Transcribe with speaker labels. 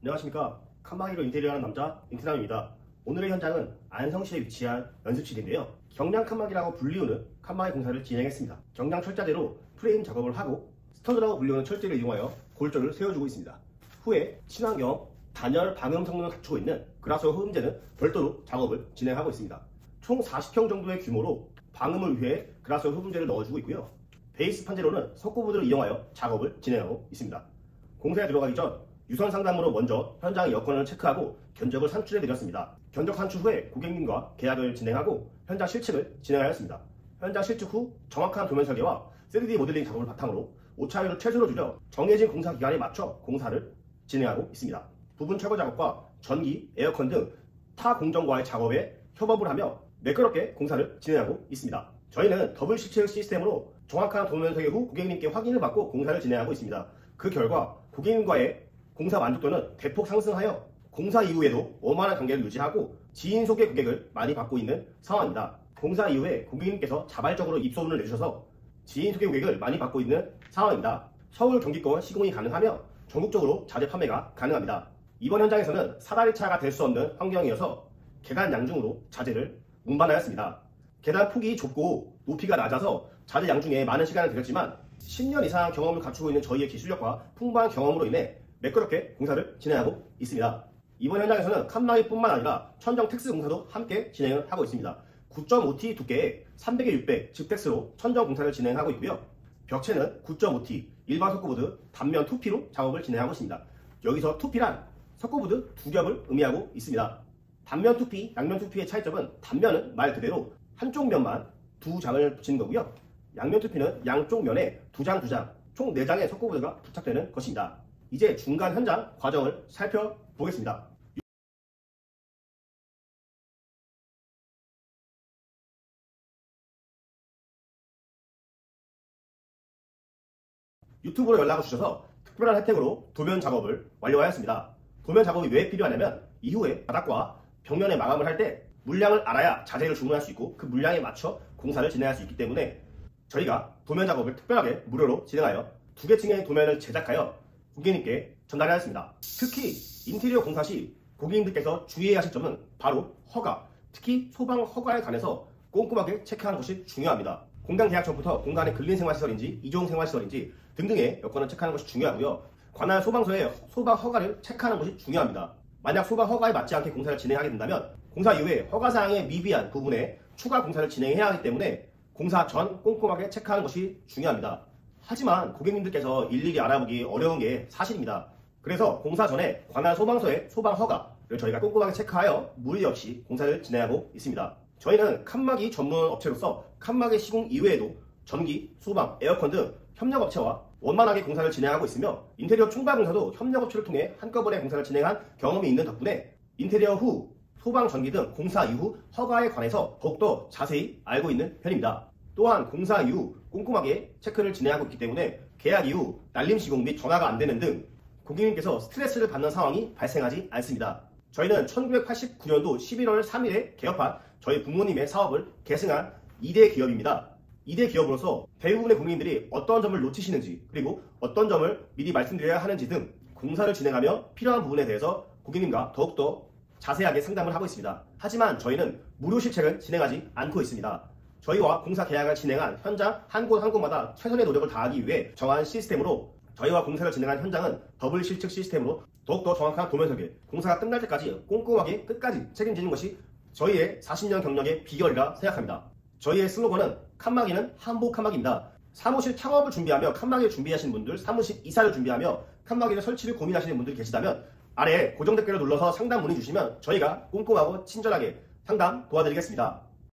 Speaker 1: 안녕하십니까. 칸막이로 인테리어 하는 남자 임태남입니다. 오늘의 현장은 안성시에 위치한 연습실인데요. 경량 칸막이라고 불리우는 칸막이 공사를 진행했습니다. 경량 철자재로 프레임 작업을 하고 스터드라고 불리우는 철제를 이용하여 골조를 세워주고 있습니다. 후에 친환경 단열 방음 성능을 갖추고 있는 그라소 흡음재는 별도로 작업을 진행하고 있습니다. 총 40평 정도의 규모로 방음을 위해 그라소 흡음재를 넣어주고 있고요. 베이스 판재로는 석고보드를 이용하여 작업을 진행하고 있습니다. 공사에 들어가기 전 유선 상담으로 먼저 현장 여건을 체크하고 견적을 산출해 드렸습니다. 견적 산출 후에 고객님과 계약을 진행하고 현장 실측을 진행하였습니다. 현장 실측 후 정확한 도면 설계와 3D 모델링 작업을 바탕으로 오차율을 최소로 줄여 정해진 공사 기간에 맞춰 공사를 진행하고 있습니다. 부분 철거 작업과 전기, 에어컨 등 타 공정과의 작업에 협업을 하며 매끄럽게 공사를 진행하고 있습니다. 저희는 더블 실측 시스템으로 정확한 도면 설계 후 고객님께 확인을 받고 공사를 진행하고 있습니다. 그 결과 고객님과의 공사 만족도는 대폭 상승하여 공사 이후에도 원만한 관계를 유지하고 지인 소개 고객을 많이 받고 있는 상황입니다. 공사 이후에 고객님께서 자발적으로 입소문을 내주셔서 지인 소개 고객을 많이 받고 있는 상황입니다. 서울 경기권 시공이 가능하며 전국적으로 자재 판매가 가능합니다. 이번 현장에서는 사다리차가 될 수 없는 환경이어서 계단 양중으로 자재를 운반하였습니다. 계단 폭이 좁고 높이가 낮아서 자재 양중에 많은 시간을 들였지만 10년 이상 경험을 갖추고 있는 저희의 기술력과 풍부한 경험으로 인해 매끄럽게 공사를 진행하고 있습니다. 이번 현장에서는 칸막이뿐만 아니라 천정 텍스 공사도 함께 진행을 하고 있습니다. 9.5T 두께의 300에 600 즙텍스로 천정 공사를 진행하고 있고요. 벽체는 9.5T 일반 석고보드 단면 2P로 작업을 진행하고 있습니다. 여기서 2P란 석고보드 두 겹을 의미하고 있습니다. 단면 2P, 양면 2P의 차이점은 단면은 말 그대로 한쪽 면만 두 장을 붙이는 거고요. 양면 2P는 양쪽 면에 두 장, 총 4장의 석고보드가 부착되는 것입니다. 이제 중간 현장 과정을 살펴보겠습니다. 유튜브로 연락을 주셔서 특별한 혜택으로 도면 작업을 완료하였습니다. 도면 작업이 왜 필요하냐면 이후에 바닥과 벽면에 마감을 할 때 물량을 알아야 자재를 주문할 수 있고 그 물량에 맞춰 공사를 진행할 수 있기 때문에 저희가 도면 작업을 특별하게 무료로 진행하여 2개 층의 도면을 제작하여 고객님께 전달하였습니다. 특히 인테리어 공사 시 고객님들께서 주의해야 하실 점은 바로 허가, 특히 소방 허가에 관해서 꼼꼼하게 체크하는 것이 중요합니다. 공단 계약 전부터 공간의 근린생활시설인지 이종생활시설인지 등등의 여건을 체크하는 것이 중요하고요. 관할 소방서의 소방 허가를 체크하는 것이 중요합니다. 만약 소방 허가에 맞지 않게 공사를 진행하게 된다면 공사 이후에 허가사항에 미비한 부분에 추가 공사를 진행해야 하기 때문에 공사 전 꼼꼼하게 체크하는 것이 중요합니다. 하지만 고객님들께서 일일이 알아보기 어려운 게 사실입니다. 그래서 공사 전에 관할 소방서의 소방 허가를 저희가 꼼꼼하게 체크하여 무리 없이 공사를 진행하고 있습니다. 저희는 칸막이 전문 업체로서 칸막이 시공 이외에도 전기, 소방, 에어컨 등 협력업체와 원만하게 공사를 진행하고 있으며 인테리어 총괄 공사도 협력업체를 통해 한꺼번에 공사를 진행한 경험이 있는 덕분에 인테리어 후, 소방, 전기 등 공사 이후 허가에 관해서 더욱더 자세히 알고 있는 편입니다. 또한 공사 이후 꼼꼼하게 체크를 진행하고 있기 때문에 계약 이후 날림 시공 및 전화가 안 되는 등 고객님께서 스트레스를 받는 상황이 발생하지 않습니다. 저희는 1989년도 11월 3일에 개업한 저희 부모님의 사업을 계승한 2대 기업입니다. 2대 기업으로서 대부분의 국민들이 어떤 점을 놓치시는지 그리고 어떤 점을 미리 말씀드려야 하는지 등 공사를 진행하며 필요한 부분에 대해서 고객님과 더욱더 자세하게 상담을 하고 있습니다. 하지만 저희는 무료 실책을 진행하지 않고 있습니다. 저희와 공사 계약을 진행한 현장 한 곳 한 곳마다 최선의 노력을 다하기 위해 정한 시스템으로 저희와 공사를 진행한 현장은 더블 실측 시스템으로 더욱더 정확한 도면 설계, 공사가 끝날 때까지 꼼꼼하게 끝까지 책임지는 것이 저희의 40년 경력의 비결이라 생각합니다. 저희의 슬로건은 칸막이는 한복 칸막이입니다. 사무실 창업을 준비하며 칸막이를 준비하시는 분들, 사무실 이사를 준비하며 칸막이를 설치를 고민하시는 분들이 계시다면 아래 고정 댓글을 눌러서 상담 문의 주시면 저희가 꼼꼼하고 친절하게 상담 도와드리겠습니다.